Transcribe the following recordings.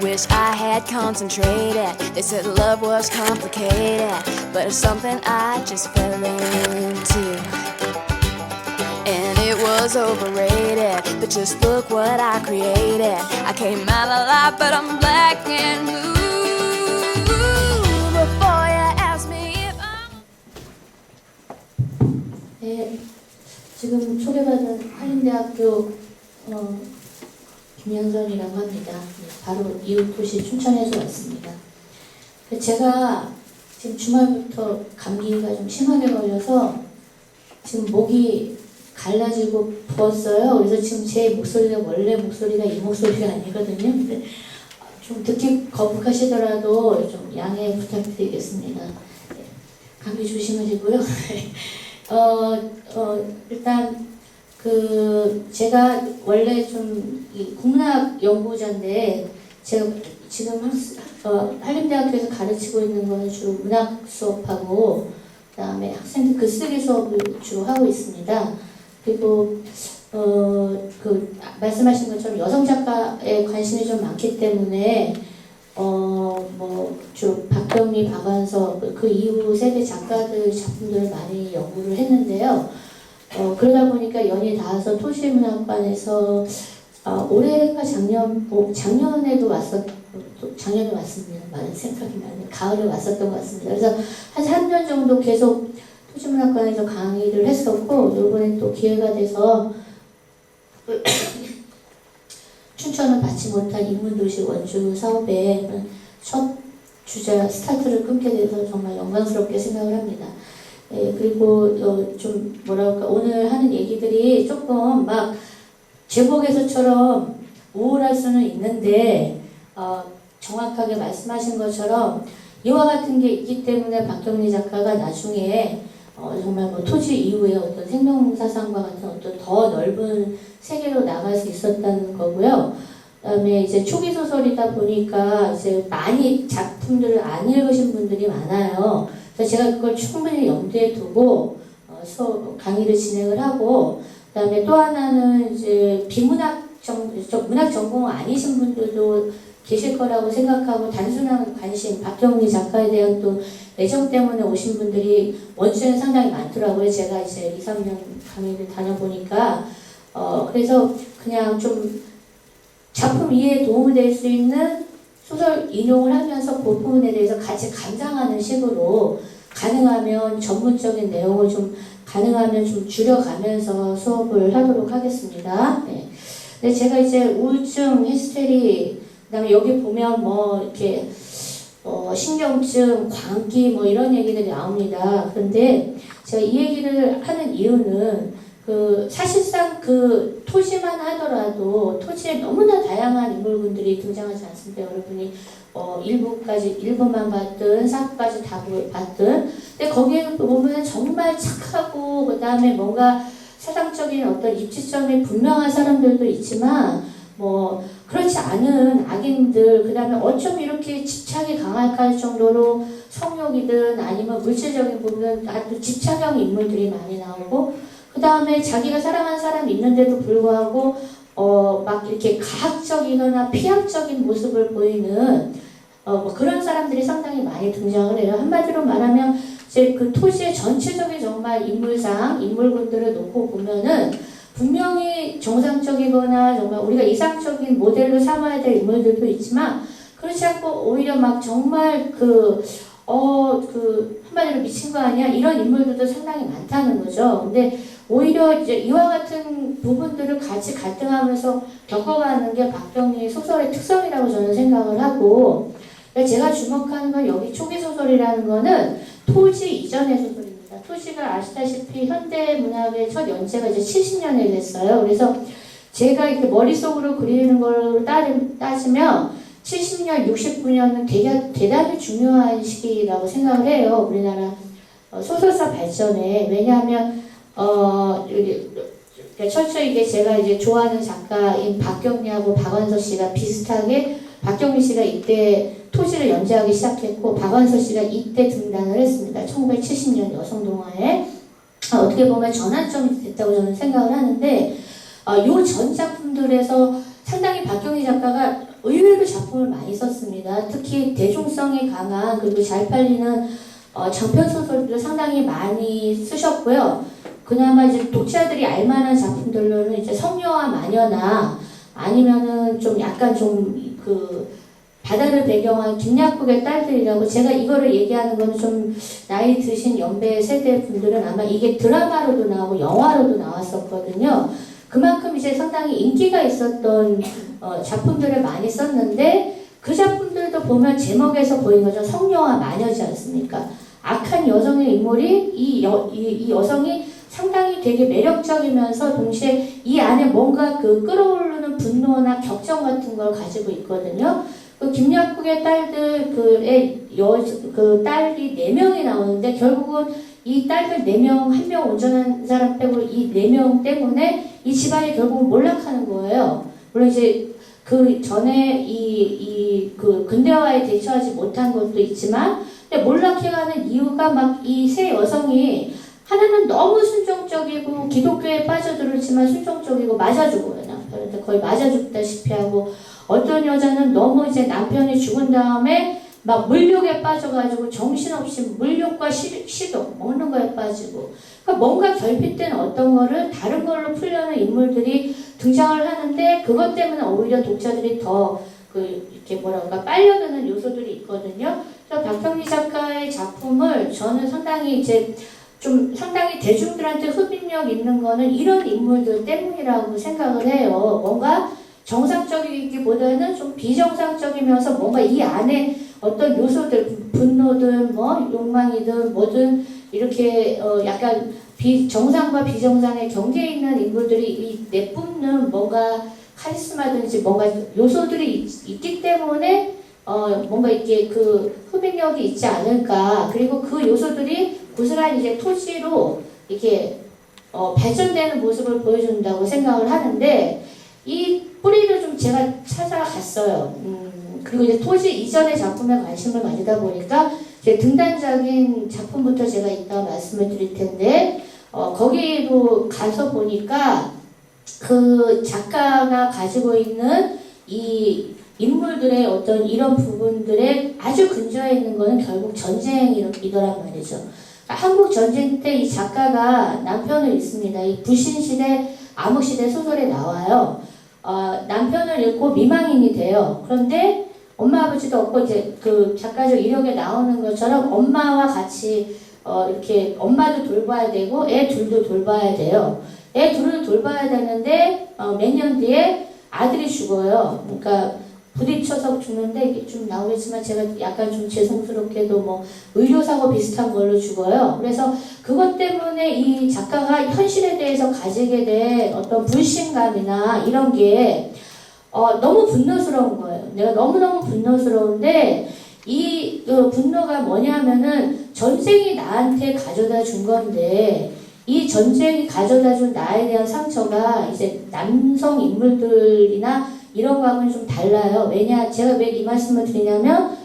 wish I had concentrated. They said love was complicated, but it's something I just fell into. And it was overrated, but just look what I created. I came out alive, but I'm black and blue. Before you ask me if I'm... 네, 지금 초대받은 한림대학교 김영선이라고 합니다. 바로 이웃도시 춘천에서 왔습니다. 제가 지금 주말부터 감기가 좀 심하게 걸려서 지금 목이 갈라지고 부었어요. 그래서 지금 제 목소리가 원래 목소리가 이 목소리가 아니거든요. 근데 좀 듣기 거북하시더라도 좀 양해 부탁드리겠습니다. 네, 감기 조심하시고요. 일단 제가 원래 좀 이 국문학 연구자인데 제가 지금 한림대학교에서 가르치고 있는 거는 주로 문학 수업하고 그다음에 학생들 글쓰기 수업을 주로 하고 있습니다. 그리고 말씀하신 것처럼 여성 작가에 관심이 좀 많기 때문에 주로 박경미, 박완서 그 이후 세대 작가들 작품들을 많이 연구를 했는데요. 그러다 보니까 연이 닿아서 토시문학관에서 올해가 작년에도 작년에 왔습니다. 많은 생각이 나네요. 가을에 왔었던 것 같습니다. 그래서 한 3년 정도 계속 토시문학관에서 강의를 했었고, 이번에 또 기회가 돼서 춘천은 받지 못한 인문도시 원주 사업에 첫 주자 스타트를 끊게 돼서 정말 영광스럽게 생각을 합니다. 그리고 좀 뭐랄까 오늘 하는 얘기들이 조금 막 제목에서처럼 우울할 수는 있는데 정확하게 말씀하신 것처럼 이와 같은 게 있기 때문에 박경리 작가가 나중에 정말 토지 이후에 어떤 생명사상과 같은 어떤 더 넓은 세계로 나갈 수 있었다는 거고요. 그다음에 이제 초기 소설이다 보니까 이제 많이 작품들을 안 읽으신 분들이 많아요. 그래서 제가 그걸 충분히 염두에 두고 강의를 진행을 하고, 그다음에 또 하나는 이제 문학 전공 아니신 분들도 계실 거라고 생각하고 단순한 관심, 박경리 작가에 대한 또 애정 때문에 오신 분들이 원주에는 상당히 많더라고요. 제가 이제 2, 3년 강의를 다녀보니까 그래서 그냥 좀 작품 이해에 도움이 될 수 있는 소설 인용을 하면서 그 부분에 대해서 같이 감상하는 식으로 가능하면 전문적인 내용을 좀 가능하면 좀 줄여가면서 수업을 하도록 하겠습니다. 네. 근데 제가 이제 우울증, 히스테리, 그다음에 여기 보면 이렇게 신경증, 광기 이런 얘기들이 나옵니다. 그런데 제가 이 얘기를 하는 이유는 사실상 토지만 하더라도 토지에 너무나 다양한 인물군들이 등장하지 않습니까? 여러분이 일부만 봤든 4부까지 다 봤든, 근데 거기에 보면 정말 착하고 그다음에 뭔가 사상적인 어떤 입지점이 분명한 사람들도 있지만 그렇지 않은 악인들, 그다음에 어쩜 이렇게 집착이 강할까 할 정도로 성욕이든 아니면 물질적인 부분은 아주 집착형 인물들이 많이 나오고, 그 다음에 자기가 사랑하는 사람이 있는데도 불구하고 막 이렇게 가학적이거나 피학적인 모습을 보이는 그런 사람들이 상당히 많이 등장을 해요. 한마디로 말하면 이제 그 토지의 전체적인 정말 인물군들을 놓고 보면은 분명히 정상적이거나 정말 우리가 이상적인 모델로 삼아야 될 인물들도 있지만, 그렇지 않고 오히려 막 정말 한마디로 미친 거 아니야? 이런 인물들도 상당히 많다는 거죠. 근데 오히려 이제 이와 같은 부분들을 같이 갈등하면서 겪어가는 게 박경리 소설의 특성이라고 저는 생각을 하고, 제가 주목하는 건 여기 초기 소설이라는 거는 토지 이전의 소설입니다. 토지가 아시다시피 현대문학의 첫 연재가 이제 70년에 됐어요. 그래서 제가 이렇게 머릿속으로 그리는 걸 따지면 70년, 69년은 대단히 중요한 시기라고 생각을 해요. 우리나라 소설사 발전에. 왜냐하면 철저히 이게 제가 이제 좋아하는 작가인 박경리하고 박완서 씨가 비슷하게, 박경리 씨가 이때 토지를 연재하기 시작했고 박완서 씨가 이때 등단을 했습니다. 1970년 여성동화에. 어떻게 보면 전환점이 됐다고 저는 생각을 하는데, 요 전 작품들에서 상당히 박경희 작가가 의외로 작품을 많이 썼습니다. 특히 대중성이 강한 그리고 잘 팔리는 장편 소설도 상당히 많이 쓰셨고요. 그나마 이제 독자들이 알만한 작품들로는 이제 성녀와 마녀나 아니면은 좀 약간 좀 그 바다를 배경한 김약국의 딸들이라고, 제가 이거를 얘기하는 거는 좀 나이 드신 연배 세대 분들은 아마 이게 드라마로도 나오고 영화로도 나왔었거든요. 그만큼 이제 상당히 인기가 있었던 작품들을 많이 썼는데, 그 작품들도 보면 제목에서 보이는 것처럼 성녀와 마녀지 않습니까? 악한 여성의 인물이 이 여성이 상당히 되게 매력적이면서 동시에 이 안에 뭔가 그 끌어오르는 분노나 격정 같은 걸 가지고 있거든요. 그 김약국의 딸들 그 딸이 4명이 나오는데, 결국은 이 딸들 4명, 1명 운전한 사람 빼고 이 4명 때문에 이 집안이 결국은 몰락하는 거예요. 물론 이제 그 전에 그 근대화에 대처하지 못한 것도 있지만, 근데 몰락해가는 이유가 막 이 세 여성이 하나는 너무 순종적이고 기독교에 빠져들었지만 순종적이고 맞아 죽어요. 남편한테 거의 맞아 죽다시피 하고, 어떤 여자는 너무 이제 남편이 죽은 다음에 막 물욕에 빠져가지고 정신없이 물욕과 시도 먹는 거에 빠지고, 그러니까 뭔가 결핍된 어떤 거를 다른 걸로 풀려는 인물들이 등장을 하는데, 그것 때문에 오히려 독자들이 더 이렇게 뭐랄까 빨려드는 요소들이 있거든요. 그래서 박경리 작가의 작품을 저는 상당히 상당히 대중들한테 흡입력 있는 거는 이런 인물들 때문이라고 생각을 해요. 뭔가 정상적이기보다는 좀 비정상적이면서 뭔가 이 안에 어떤 요소들, 분노든 뭐 욕망이든 뭐든 이렇게 약간 정상과 비정상의 경계에 있는 인물들이 내뿜는 뭔가 카리스마든지 뭔가 요소들이 있기 때문에 뭔가 이렇게 그 흡입력이 있지 않을까. 그리고 그 요소들이 고스란히 이제 토지로 이렇게 발전되는 모습을 보여준다고 생각을 하는데, 이 뿌리를 좀 제가 찾아갔어요. 그리고 이제 토지 이전의 작품에 관심을 가지다 보니까 이제 등단적인 작품부터 제가 이따 말씀을 드릴 텐데, 거기로 가서 보니까 그 작가가 가지고 있는 이 인물들의 어떤 이런 부분들에 아주 근저에 있는 거는 결국 전쟁이더란 말이죠. 한국 전쟁 때 이 작가가 남편을 잃습니다. 이 불신시대, 암흑시대 소설에 나와요. 남편을 잃고 미망인이 돼요. 그런데 엄마 아버지도 없고 이제 그 작가적 이력에 나오는 것처럼 엄마와 같이 이렇게 엄마도 돌봐야 되고 애 둘도 돌봐야 돼요. 애 둘을 돌봐야 되는데 몇 년 뒤에 아들이 죽어요. 그러니까 부딪혀서 죽는데 이게 좀 나오겠지만 제가 약간 좀 죄송스럽게도 뭐 의료사고 비슷한 걸로 죽어요. 그래서 그것 때문에 이 작가가 현실에 대해서 가지게 된 어떤 불신감이나 이런 게 너무 분노스러운 거예요. 내가 너무너무 분노스러운데 이 분노가 뭐냐면은 전쟁이 나한테 가져다 준 건데, 이 전쟁이 가져다 준 나에 대한 상처가 이제 남성 인물들이나 이런 거하고는 좀 달라요. 왜냐, 제가 왜 이 말씀을 드리냐면,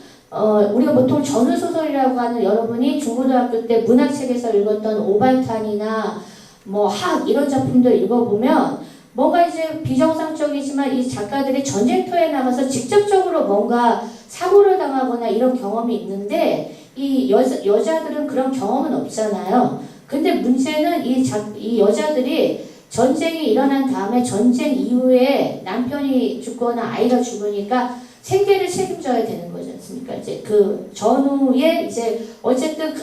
우리가 보통 전후소설이라고 하는, 여러분이 중고등학교 때 문학책에서 읽었던 오발탄이나 뭐 학 이런 작품들 읽어보면 뭔가 이제 비정상적이지만 이 작가들이 전쟁터에 나가서 직접적으로 뭔가 사고를 당하거나 이런 경험이 있는데, 이 여자들은 그런 경험은 없잖아요. 근데 문제는 이 여자들이 전쟁이 일어난 다음에 전쟁 이후에 남편이 죽거나 아이가 죽으니까 생계를 책임져야 되는 거지 않습니까? 이제 그 전후에 이제 어쨌든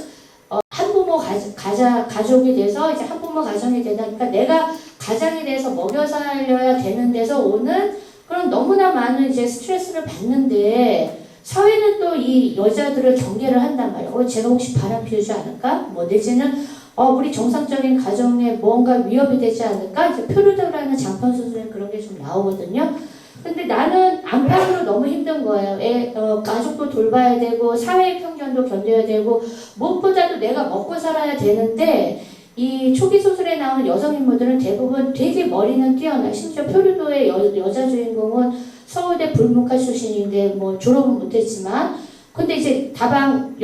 한부모 가족이 돼서 이제 한부모 가정이 되다 보니까 내가 가장에 대해서 먹여 살려야 되는 데서 오는 그런 너무나 많은 이제 스트레스를 받는데, 사회는 또 이 여자들을 경계를 한단 말이에요. 제가 혹시 바람 피우지 않을까? 뭐 내지는 우리 정상적인 가정에 뭔가 위협이 되지 않을까? 이제 표류도라는 장편 소설에 그런 게 좀 나오거든요. 근데 나는 안팎으로 너무 힘든 거예요. 가족도 돌봐야 되고 사회의 편견도 견뎌야 되고 무엇보다도 내가 먹고 살아야 되는데, 이 초기 소설에 나오는 여성 인물들은 대부분 되게 머리는 뛰어나. 심지어 표류도의 여자 주인공은 서울대 불문과 출신인데 뭐 졸업은 못했지만, 근데 이제 다방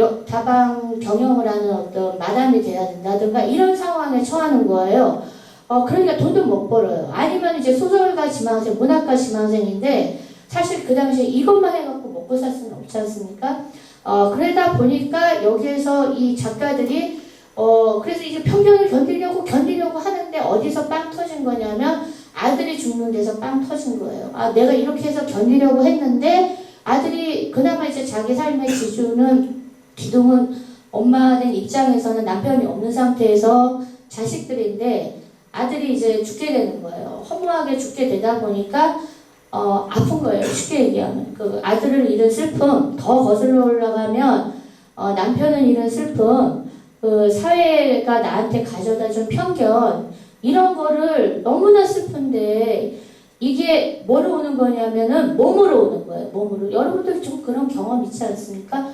경영을 하는 어떤 마담이 돼야 된다든가 이런 상황에 처하는 거예요. 그러니까 돈도 못 벌어요. 아니면 이제 소설가 지망생, 문학가 지망생인데 사실 그 당시에 이것만 해갖고 먹고 살 수는 없지 않습니까? 그러다 보니까 여기에서 이 작가들이 그래서 이제 편견을 견디려고 하는데 어디서 빵 터진 거냐면 아들이 죽는 데서 빵 터진 거예요. 내가 이렇게 해서 견디려고 했는데 아들이 그나마 이제 자기 삶의 기둥은 엄마 된 입장에서는 남편이 없는 상태에서 자식들인데 아들이 이제 죽게 되는 거예요. 허무하게 죽게 되다 보니까 아픈 거예요. 쉽게 얘기하면 그 아들을 잃은 슬픔, 더 거슬러 올라가면 남편을 잃은 슬픔, 그 사회가 나한테 가져다준 편견 이런 거를 너무나 슬픈데 이게 뭐로 오는 거냐면은 몸으로 오는 거예요. 몸으로. 여러분들 좀 그런 경험 있지 않습니까?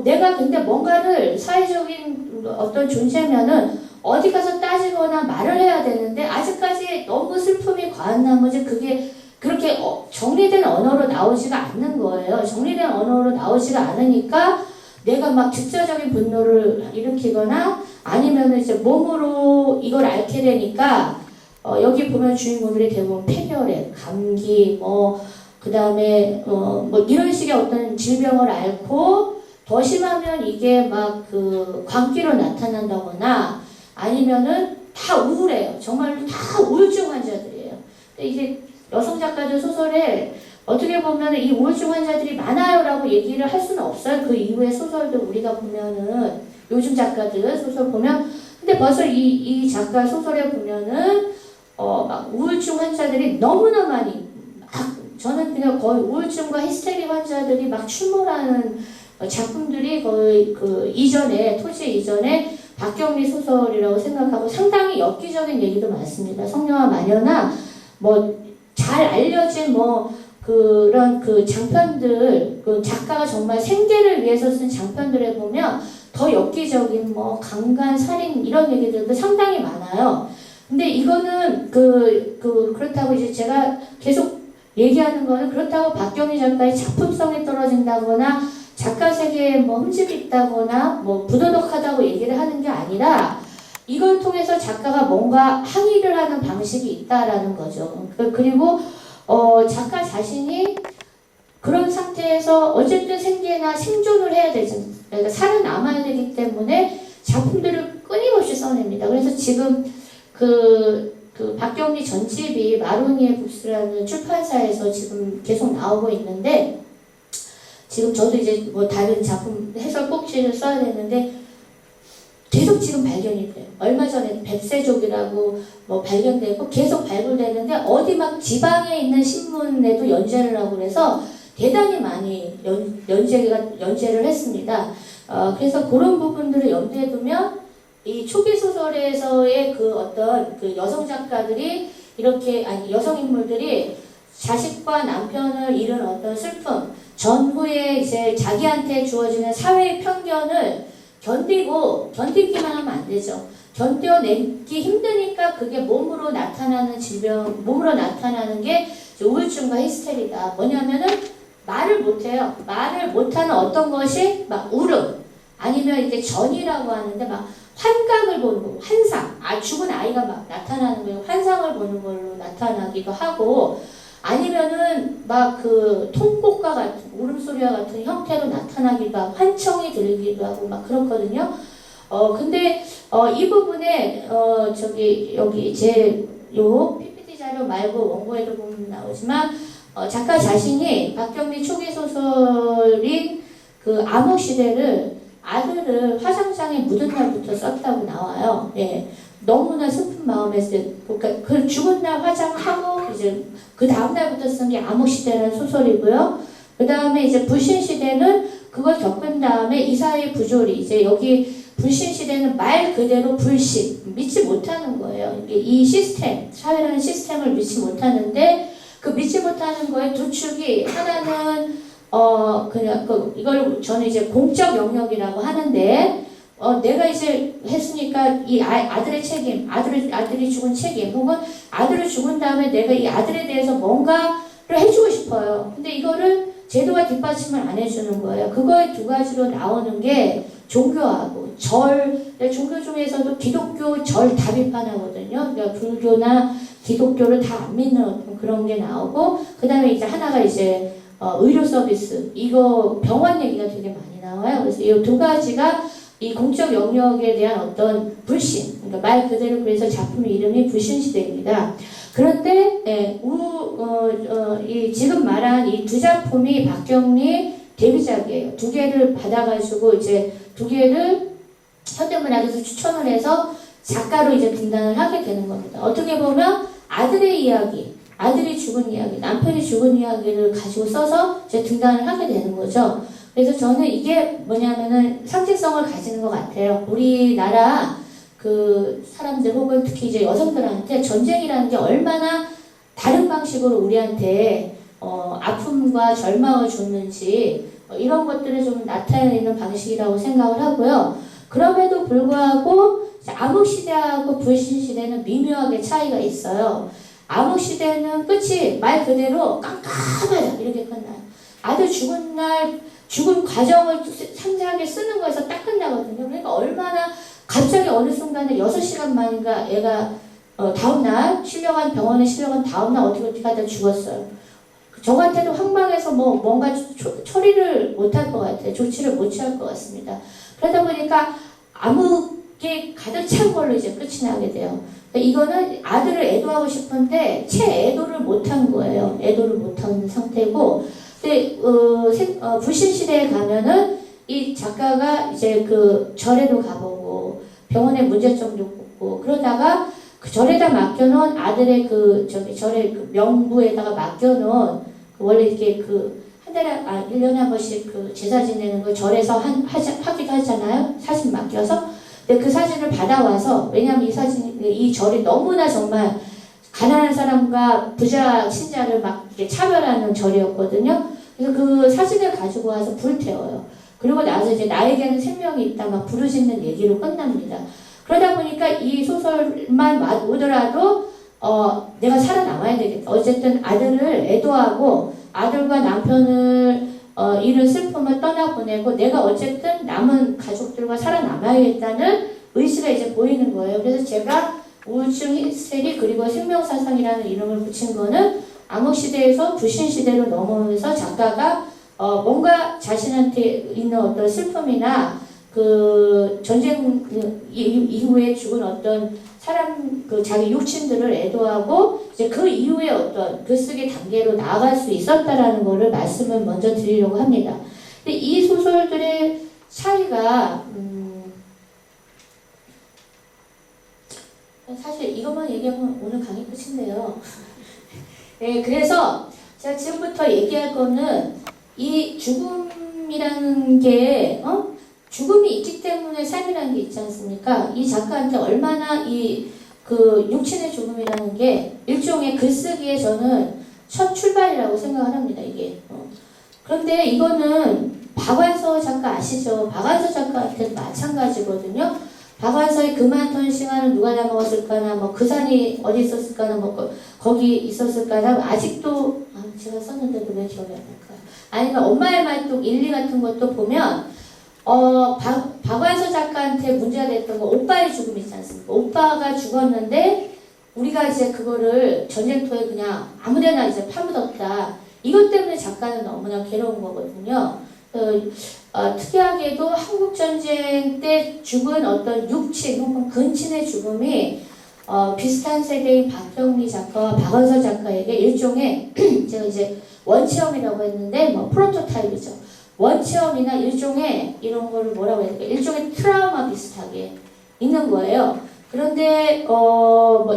내가 근데 뭔가를 사회적인 어떤 존재면은 어디 가서 따지거나 말을 해야 되는데 아직까지 너무 슬픔이 과한 나머지 그게 그렇게 정리된 언어로 나오지가 않는 거예요. 정리된 언어로 나오지가 않으니까 내가 막 즉자적인 분노를 일으키거나 아니면 이제 몸으로 이걸 앓게 되니까 여기 보면 주인공들이 대부분 폐결핵, 감기, 그 다음에 뭐 이런 식의 어떤 질병을 앓고 더 심하면 이게 막 그 광기로 나타난다거나 아니면은 다 우울해요. 정말로 다 우울증 환자들이에요. 근데 이제 여성 작가들 소설에 어떻게 보면 이 우울증 환자들이 많아요라고 얘기를 할 수는 없어요. 그 이후의 소설도 우리가 보면은 요즘 작가들 소설 보면 근데 벌써 이 작가 소설에 보면은 막 우울증 환자들이 너무나 많이 저는 그냥 거의 우울증과 히스테리 환자들이 막 출몰하는 작품들이 거의 그 이전에 토지 이전에 박경리 소설이라고 생각하고 상당히 엽기적인 얘기도 많습니다. 성녀와 마녀나 뭐 잘 알려진 그런 그 장편들 그 작가가 정말 생계를 위해서 쓴 장편들에 보면 더 엽기적인 강간 살인 이런 얘기들도 상당히 많아요. 근데 이거는 그렇다고 이제 제가 계속 얘기하는 거는 그렇다고 박경리 작가의 작품성이 떨어진다거나 작가 세계에 흠집이 있다거나 부도덕하다고 얘기를 하는 게 아니라 이걸 통해서 작가가 뭔가 항의를 하는 방식이 있다라는 거죠. 그리고 작가 자신이 그런 상태에서 어쨌든 생계나 생존을 해야 되지, 그러니까 살아남아야 되기 때문에 작품들을 끊임없이 써냅니다. 그래서 지금 그 박경리 전집이 마로니에 북스라는 출판사에서 지금 계속 나오고 있는데 지금 저도 이제 다른 작품 해설 꼭지를 써야 되는데 계속 지금 발견이 돼요. 얼마 전에 백세족이라고 발견되고 계속 발굴되는데 어디 막 지방에 있는 신문에도 연재를 하고 그래서 대단히 많이 연재를 했습니다. 그래서 그런 부분들을 염두에 두면 이 초기 소설에서의 그 어떤 그 여성 작가들이 이렇게 여성 인물들이 자식과 남편을 잃은 어떤 슬픔 전후에 이제 자기한테 주어지는 사회의 편견을 견디기만 하면 안 되죠. 견뎌내기 힘드니까 그게 몸으로 나타나는 질병, 몸으로 나타나는 게 우울증과 히스테리다. 뭐냐면은 말을 못해요. 말을 못하는 어떤 것이 막 울음, 아니면 이렇게 전이라고 하는데 막 환각을 보는 거, 환상, 죽은 아이가 막 나타나는 거예요. 환상을 보는 걸로 나타나기도 하고, 아니면은 막 그 통곡과 같은 울음소리와 같은 형태로 나타나기도 하고 환청이 들리기도 하고 막 그렇거든요. 근데 이 부분에 여기 제 요 PPT 자료 말고 원고에도 보면 나오지만 작가 자신이 박경리 초기 소설인 그 암흑시대를 아들을 화장장에 묻은 날부터 썼다고 나와요. 예. 너무나 슬픈 마음에서 그러니까 그 죽은 날 화장하고 이제 그 다음 날부터 쓴 게 암흑시대라는 소설이고요. 그 다음에 이제 불신시대는 그걸 겪은 다음에 이사의 부조리 이제 여기 불신시대는 말 그대로 불신 믿지 못하는 거예요. 이 시스템 사회라는 시스템을 믿지 못하는데 그 믿지 못하는 거에 두 축이 하나는 그냥 이걸 저는 이제 공적 영역이라고 하는데 내가 이제 했으니까 이 아들의 책임, 아들이 죽은 책임, 혹은 아들을 죽은 다음에 내가 이 아들에 대해서 뭔가를 해주고 싶어요. 근데 이거를 제도가 뒷받침을 안 해주는 거예요. 그거의 두 가지로 나오는 게 종교하고 종교 중에서도 기독교 절 다 비판하거든요. 그러니까 불교나 기독교를 다 안 믿는 어떤 그런 게 나오고, 그 다음에 이제 하나가 이제 의료 서비스, 이거 병원 얘기가 되게 많이 나와요. 그래서 이 두 가지가 이 공적 영역에 대한 어떤 불신, 그러니까 말 그대로 그래서 작품 이름이 불신시대입니다. 그런데 지금 말한 이 두 작품이 박경리 데뷔작이에요. 두 개를 받아가지고 이제 두 개를 현대문학에서 추천을 해서 작가로 이제 등단을 하게 되는 겁니다. 어떻게 보면 아들의 이야기, 아들이 죽은 이야기, 남편이 죽은 이야기를 가지고 써서 이제 등단을 하게 되는 거죠. 그래서 저는 이게 뭐냐면은 상징성을 가지는 것 같아요. 우리나라 그 사람들 혹은 특히 이제 여성들한테 전쟁이라는 게 얼마나 다른 방식으로 우리한테 아픔과 절망을 줬는지 이런 것들을 좀 나타내는 방식이라고 생각을 하고요. 그럼에도 불구하고 암흑시대하고 불신시대는 미묘하게 차이가 있어요. 암흑시대는 끝이 말 그대로 깜깜하다 이렇게 끝나요. 아들 죽은 날 죽은 과정을 상세하게 쓰는 거에서 딱 끝나거든요. 그러니까 얼마나 갑자기 어느 순간에 6시간 만인가 애가 다음날 병원에 실려간 다음날 어떻게 하다 죽었어요. 저한테도 황망해서 뭔가 처리를 못할 것 같아요. 조치를 못 취할 것 같습니다. 그러다 보니까 암흑이 가득 찬 걸로 이제 끝이 나게 돼요. 이거는 아들을 애도하고 싶은데 채 애도를 못한 거예요. 애도를 못한 상태고, 근데 불신시대에 가면은 이 작가가 이제 그 절에도 가보고 병원의 문제점도 묻고 그러다가 그 절에다 맡겨놓은 아들의 절의 그 명부에다가 맡겨놓은 원래 이렇게 한 달에 1년에 한 번씩 그 제사 지내는 걸 절에서 하기도 하잖아요. 사진 맡겨서. 근데 그 사진을 받아와서, 왜냐하면 이 절이 너무나 정말 가난한 사람과 부자 신자를 막 이렇게 차별하는 절이었거든요. 그래서 그 사진을 가지고 와서 불태워요. 그리고 나서 이제 나에게는 생명이 있다 막 부르짖는 얘기로 끝납니다. 그러다 보니까 이 소설만 오더라도 내가 살아남아야 되겠다. 어쨌든 아들을 애도하고 아들과 남편을 잃은 슬픔을 떠나보내고 내가 어쨌든 남은 가족들과 살아남아야겠다는 의지가 이제 보이는 거예요. 그래서 제가 우울증 히스테리 그리고 생명사상이라는 이름을 붙인 거는 암흑시대에서 불신시대로 넘어오면서 작가가 뭔가 자신한테 있는 어떤 슬픔이나 그 전쟁 이후에 죽은 어떤 사람 자기 육친들을 애도하고 이제 그 이후에 어떤 글쓰기 단계로 나아갈 수 있었다라는 거를 말씀을 먼저 드리려고 합니다. 근데 이 소설들의 차이가 사실 이것만 얘기하면 오늘 강의 끝인데요. 네, 그래서 제가 지금부터 얘기할 거는 이 죽음이라는 게 죽음이 있기 때문에 삶이라는 게 있지 않습니까? 이 작가한테 얼마나 그 육친의 죽음이라는 게 일종의 글쓰기에 저는 첫 출발이라고 생각을 합니다, 이게. 그런데 이거는 박완서 작가 아시죠? 박완서 작가한테도 마찬가지거든요. 박완서의 그만 시간을 누가 다 먹었을까나, 그 산이 어디 있었을까나, 거기 있었을까나, 아직도, 제가 썼는데도 왜 기억이 안 날까요? 아니면 엄마의 말뚝 1, 2 같은 것도 보면, 박완서 작가한테 문제가 됐던 거 오빠의 죽음 있지 않습니까? 오빠가 죽었는데 우리가 이제 그거를 전쟁터에 그냥 아무데나 이제 파묻었다. 이것 때문에 작가는 너무나 괴로운 거거든요. 특이하게도 한국전쟁 때 죽은 어떤 육친 혹은 근친의 죽음이 비슷한 세대인 박경리 작가와 박완서 작가에게 일종의 제가 이제 원체험이라고 했는데 프로토타입이죠. 원체험이나 일종의 이런 거를 뭐라고 해야 될까? 일종의 트라우마 비슷하게 있는 거예요. 그런데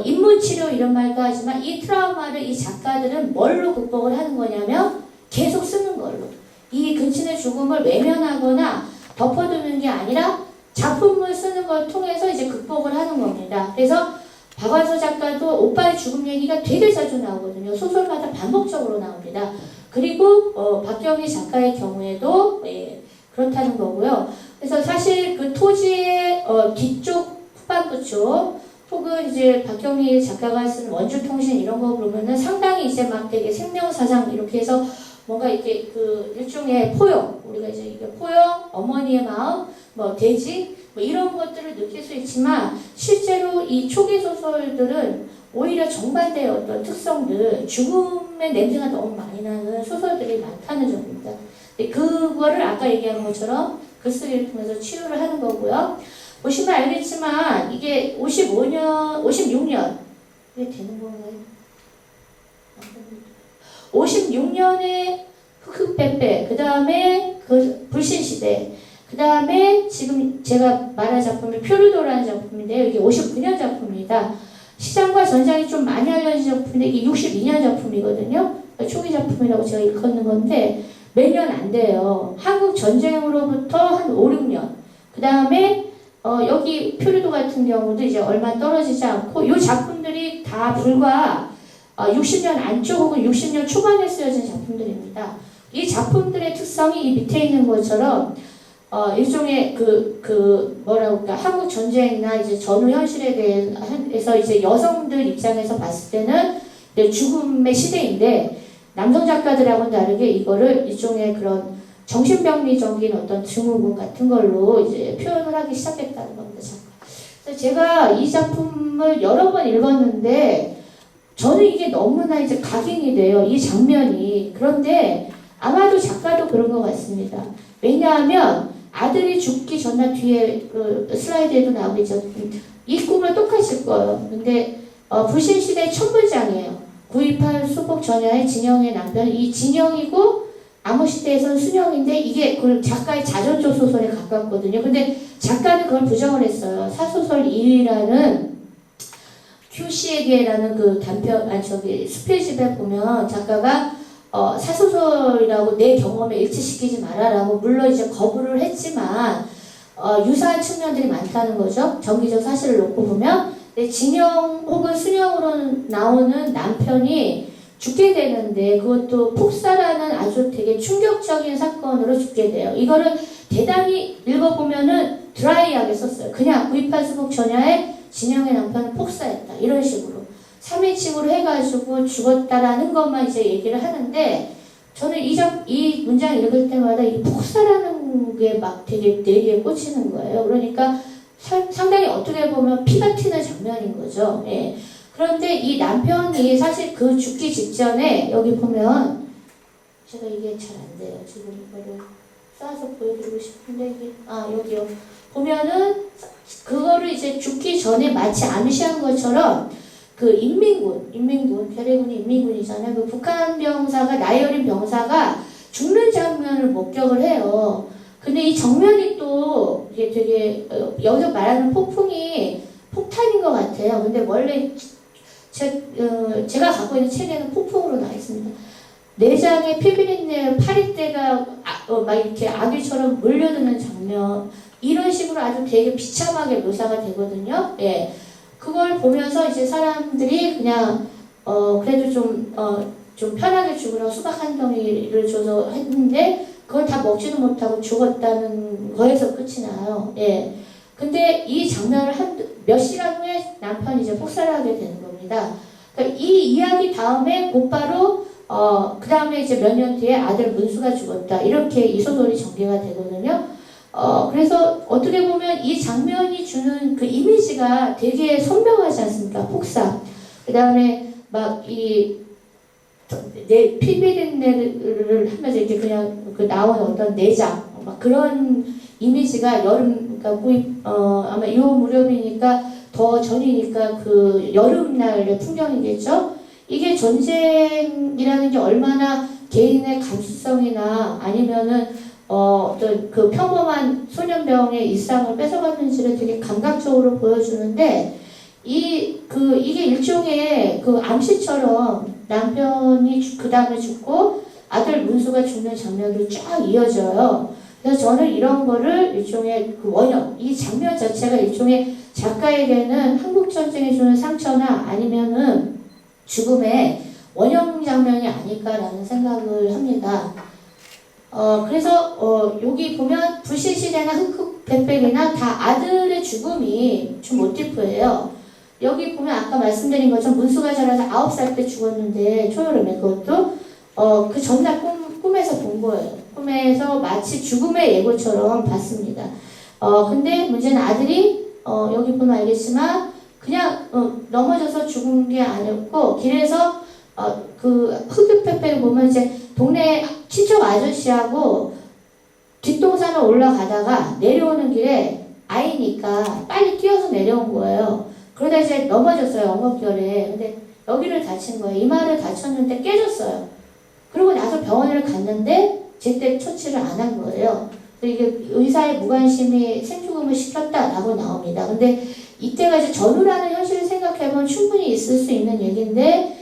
인문치료 이런 말도 하지만 이 트라우마를 이 작가들은 뭘로 극복을 하는 거냐면 계속 쓰는 걸로. 이 근친의 죽음을 외면하거나 덮어두는 게 아니라 작품을 쓰는 걸 통해서 이제 극복을 하는 겁니다. 그래서 박완서 작가도 오빠의 죽음 얘기가 되게 자주 나오거든요. 소설마다 반복적으로 나옵니다. 그리고 박경리 작가의 경우에도 그렇다는 거고요. 그래서 사실 그 토지의 뒤쪽 후반부 쪽 혹은 이제 박경리 작가가 쓴 원주통신 이런 거 보면은 상당히 이제 막 되게 생명사상 이렇게 해서 뭔가 이렇게 그 일종의 포용, 우리가 이제 이게 포용, 어머니의 마음, 뭐 대지, 뭐 이런 것들을 느낄 수 있지만 실제로 이 초기 소설들은 오히려 정반대의 어떤 특성들, 죽음의 냄새가 너무 많이 나는 소설들이 많다는 점입니다. 그거를 아까 얘기한 것처럼 글쓰기를 통해서 치유를 하는 거고요. 보시면 알겠지만 이게 55년, 56년 이게 되는 건가요? 56년에 흑흑빼빼, 그 다음에 그 불신시대, 그 다음에 지금 제가 말한 작품이 표류도라는 작품인데요. 이게 59년 작품입니다. 시장과 전장이 좀 많이 알려진 작품인데 이게 62년 작품이거든요. 초기 작품이라고 제가 일컫는 건데 몇 년 안 돼요. 한국 전쟁으로부터 한 5, 6년. 그 다음에 여기 표류도 같은 경우도 이제 얼마 떨어지지 않고 이 작품들이 다 불과 60년 안쪽 혹은 60년 초반에 쓰여진 작품들입니다. 이 작품들의 특성이 이 밑에 있는 것처럼 일종의 뭐라고 할까, 한국 전쟁이나 이제 전후 현실에 대해서 이제 여성들 입장에서 봤을 때는 죽음의 시대인데 남성 작가들하고는 다르게 이거를 일종의 그런 정신병리적인 어떤 증후군 같은 걸로 이제 표현을 하기 시작했다는 겁니다. 그래서 제가 이 작품을 여러 번 읽었는데 저는 이게 너무나 이제 각인이 돼요. 이 장면이. 그런데 아마도 작가도 그런 것 같습니다. 왜냐하면 아들이 죽기 전날 뒤에 그 슬라이드에도 나오겠죠. 이 꿈을 똑같이 꿔요. 근데 불신시대의 첫 문장이에요. 9.28 수복 전야의 진영의 남편, 이 진영이고 암호시대에서는 순영인데 이게 그 작가의 자전조 소설에 가깝거든요. 근데 작가는 그걸 부정을 했어요. 사소설 2위라는 QC에게라는 그 단편, 수필집에 보면 작가가 사소설이라고 내 경험에 일치시키지 마라라고 물론 이제 거부를 했지만 유사한 측면들이 많다는 거죠. 정기적 사실을 놓고 보면 진영 혹은 순영으로 나오는 남편이 죽게 되는데 그것도 폭사라는 아주 되게 충격적인 사건으로 죽게 돼요. 이거를 대단히 읽어보면은 드라이하게 썼어요. 그냥 9.28 수복 전야에 진영의 남편은 폭사했다. 이런 식으로. 3인칭으로 해가지고 죽었다라는 것만 이제 얘기를 하는데 저는 이 문장 읽을 때마다 이 폭사라는 게 막 되게 뇌리에 꽂히는 거예요. 그러니까 상당히 어떻게 보면 피가 튀는 장면인 거죠. 예. 그런데 이 남편이 사실 그 죽기 직전에 여기 보면 제가 이게 잘 안 돼요. 지금 이거를 쏴서 보여드리고 싶은데 이게 여기요. 보면은 그거를 이제 죽기 전에 마치 암시한 것처럼 그 괴뢰군이 인민군이잖아요. 그 북한 병사가 나이 어린 병사가 죽는 장면을 목격을 해요. 근데 이 정면이 또 이게 되게 여기서 말하는 폭풍이 폭탄인 것 같아요. 근데 원래 제가 갖고 있는 책에는 폭풍으로 나와 있습니다. 내장에 피비린내 파리떼가 막 이렇게 아귀처럼 몰려드는 장면, 이런 식으로 아주 되게 비참하게 묘사가 되거든요. 예. 그걸 보면서 이제 사람들이 그냥 그래도 좀 편하게 죽으라고 수박 한 덩이를 줘서 했는데 그걸 다 먹지도 못하고 죽었다는 거에서 끝이 나요. 예. 근데 이 장면을 몇 시간 후에 남편이 이제 폭사를 하게 되는 겁니다. 그러니까 이 이야기 다음에 곧바로 그 다음에 이제 몇 년 뒤에 아들 문수가 죽었다. 이렇게 이 소설이 전개가 되거든요. 그래서 어떻게 보면 이 장면이 주는 그 이미지가 되게 선명하지 않습니까? 폭사. 그 다음에 막 내 피비린내를 하면서 이렇게 그냥 그 나오는 어떤 내장, 막 그런 이미지가 그러니까 아마 이 무렵이니까 더 전이니까 그 여름날의 풍경이겠죠? 이게 전쟁이라는 게 얼마나 개인의 감수성이나 아니면은 어떤 그 평범한 소년병의 일상을 뺏어갔는지를 되게 감각적으로 보여주는데 이게 일종의 그 암시처럼 남편이 그 다음에 죽고 아들 문수가 죽는 장면으로 쫙 이어져요. 그래서 저는 이런 거를 일종의 그 원형, 이 장면 자체가 일종의 작가에게는 한국전쟁이 주는 상처나 아니면은 죽음의 원형 장면이 아닐까라는 생각을 합니다. 그래서 여기 보면 불시시대나 흑흑백백이나 다 아들의 죽음이 주 모티프예요. 여기 보면 아까 말씀드린 것처럼 문수가 자라서 9살 때 죽었는데 초여름에 그것도 그 전날 꿈에서 본 거예요. 꿈에서 마치 죽음의 예고처럼 봤습니다. 근데 문제는 아들이 여기 보면 알겠지만 그냥 넘어져서 죽은 게 아니었고 길에서 그 흑유패패를 보면 이제 동네 친척 아저씨하고 뒷동산을 올라가다가 내려오는 길에 아이니까 빨리 뛰어서 내려온 거예요. 그러다 이제 넘어졌어요. 엉겁결에. 근데 여기를 다친 거예요. 이마를 다쳤는데 깨졌어요. 그리고 나서 병원을 갔는데 제때 처치를 안 한 거예요. 이게 의사의 무관심이 생죽음을 시켰다라고 나옵니다. 근데 이때가 이제 전후라는 현실을 생각해보면 충분히 있을 수 있는 얘기인데